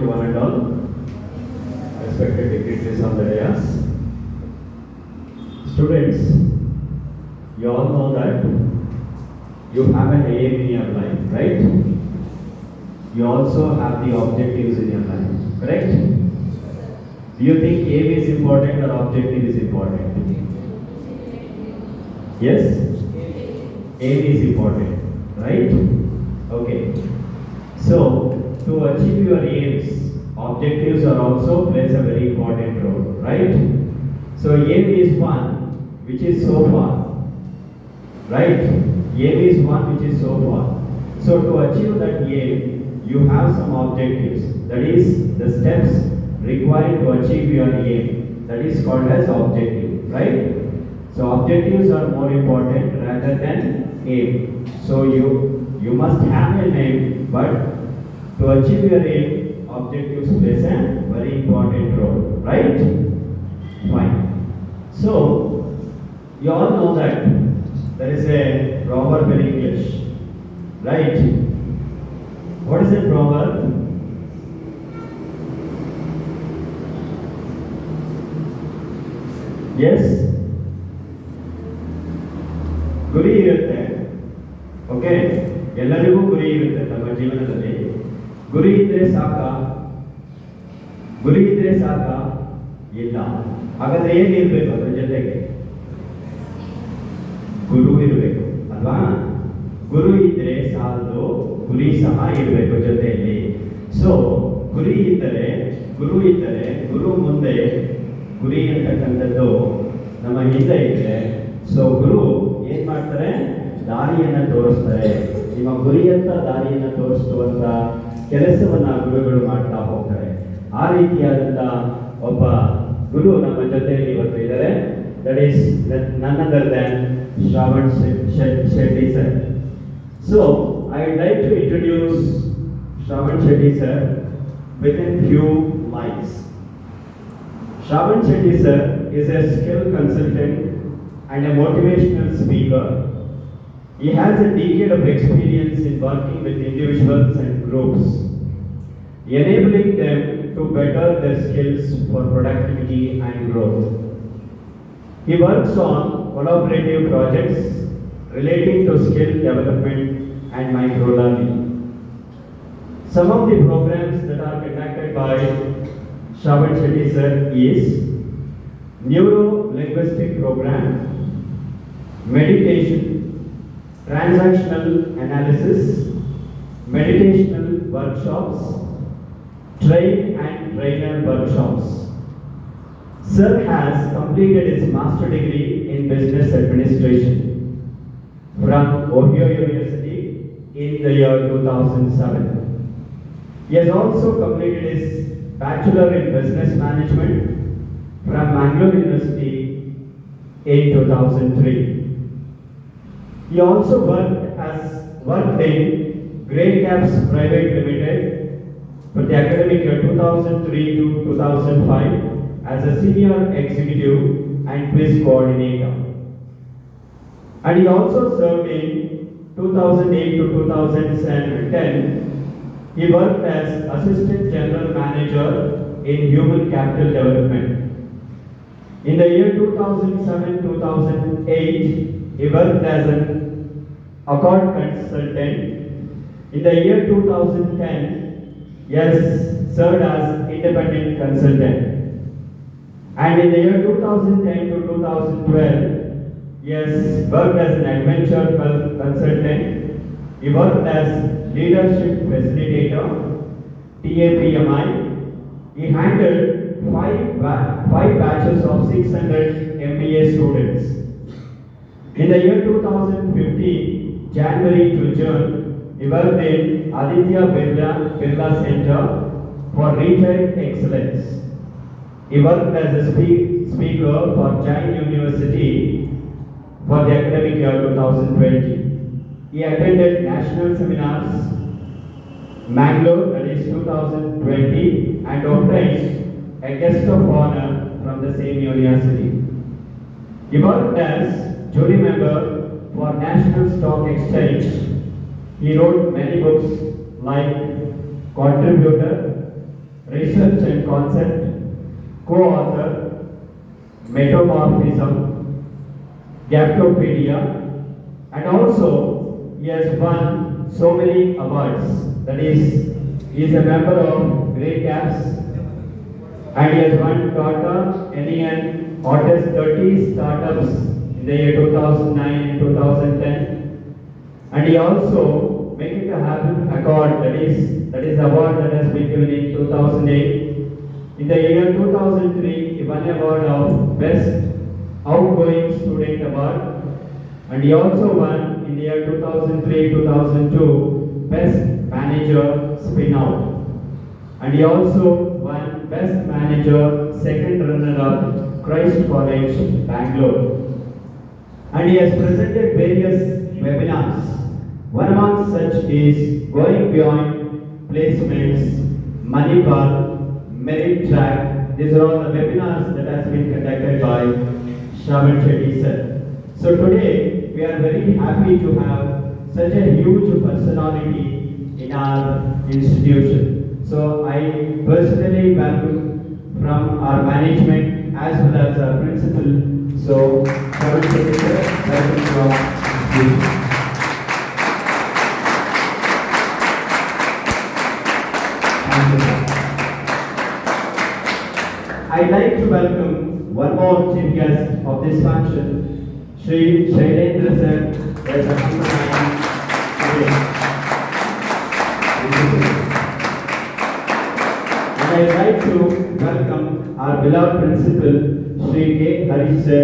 to one and all. Respected dignitaries on the dais. Students, you all know that you have an aim in your life, right? You also have the objectives in your life, correct? Do you think aim is important or objective is important? Yes? Aim is important, right? Okay. So, to achieve your aims, objectives are also plays a very important role, right? So, aim is one which is so far, right? Aim is one which is so far. So, to achieve that aim, you have some objectives. That is the steps required to achieve your aim. That is called as objective, right? So, objectives are more important rather than aim. So, you must have an aim, but to achieve your aim, objectives plays a very important role, right? Fine. So, you all know that there is a proverb in English, right? What is a proverb? Yes? ಗುರಿ ಇರುತ್ತೆ, okay, ಎಲ್ಲರಿಗೂ ಗುರಿ ಇರುತ್ತೆ ನಮ್ಮ ಜೀವನದಲ್ಲಿ. ಗುರಿ ಇದ್ರೆ ಸಾಕ ಇಲ್ಲ. ಹಾಗಾದ್ರೆ ಏನಿರ್ಬೇಕು ಅದ್ರ ಜೊತೆಗೆ? ಗುರು ಇರಬೇಕು ಅಲ್ವಾ? ಗುರು ಇದ್ರೆ ಸಾಲದು, ಗುರಿ ಸಹ ಇರಬೇಕು ಜೊತೆಯಲ್ಲಿ. ಸೊ ಗುರು ಇದ್ದರೆ ಗುರು ಮುಂದೆ ಗುರಿ ಅಂತಕ್ಕಂಥದ್ದು ನಮ್ಮ ಹಿಂದೆ ಇದೆ. ಸೊ ಗುರು ಏನ್ ಮಾಡ್ತಾರೆ? ದಾರಿಯನ್ನ ತೋರಿಸ್ತಾರೆ. ನಿಮ್ಮ ಗುರಿಯಂತ ದಾರಿಯನ್ನ ತೋರಿಸುವಂತ ಕೆಲಸವನ್ನ ಗುರುಗಳು ಮಾಡ್ತಾ ಹೋಗ್ತಾರೆ. ಆ ರೀತಿಯಾದಂತ ಒಬ್ಬ ಗುರು ನಮ್ಮ ಜೊತೆಯಲ್ಲಿ ಇವತ್ತು ಇದ್ದಾರೆ. That is none other than Shravan Shetty sir. So I would like to introduce Shravan Shetty sir within few lines. Shravan Shetty sir is a skill consultant and a motivational speaker. He has a decade of experience in working with individuals and groups, enabling them to better their skills for productivity and growth. He works on collaborative projects relating to skill development and micro-learning. Some of the programs that are conducted by Shravan Shetty sir is Neuro-Linguistic Program, Meditation, Transactional Analysis, Meditational Workshops, Train and Trainer Workshops. Sir has completed his master degree in Business Administration from Ohio University in the year 2007. He has also completed his Bachelor in Business Management from Mangalore University in 2003. He also worked in Great Caps Private Limited for the academic year 2003 to 2005 as a senior executive and quiz coordinator. And he also served in 2008 to 2010. He worked as Assistant General Manager in Human Capital Development. In the year 2007-2008, he worked as an account consultant. In the year 2010, he has served as independent consultant. And in the year 2010 to 2012, he has worked as an adventure consultant. He worked as Leadership Facilitator, TAPMI. He handled five batches of 600 MBA students. In the year 2015, January to June, he worked in Aditya Birla Center for Retail Excellence. He worked as a speaker for Jain University for the academic year 2020. He attended national seminars, Mangalore, that is 2020, and obtained a guest of honor from the same university. He worked as jury member for National Stock Exchange. He wrote many books like Contributor, co-author, Metamorphism, Gaptopedia, and also he has won so many awards. That is, he is a member of Grey Caps, and he has won Tata Alien Hottest 30 Startups in the year 2009 and 2010. And he also Make It a Happen Award, that is award that has been given in 2008. In the year 2003, he won award of Best Outgoing Student Award, and he also won in the year 2003-2002 Best Manager Spin Out, and he also won Best Manager Second Runner-up Christ College, Bangalore. And he has presented various webinars. One among such is Going Beyond Placements, Moneyball, Merit Track. These are all the webinars that has been conducted by Shravan Shetty sir. So today we are very happy to have such a huge personality in our institution. So I personally welcome from our management as well as our principal. So Shravan Shetty sir, welcome to our institution. I'd like to welcome one more chief guest of this function, Shri Shailendra sir, as a today. And I'd like to welcome our beloved principal, Shri K. Harish sir.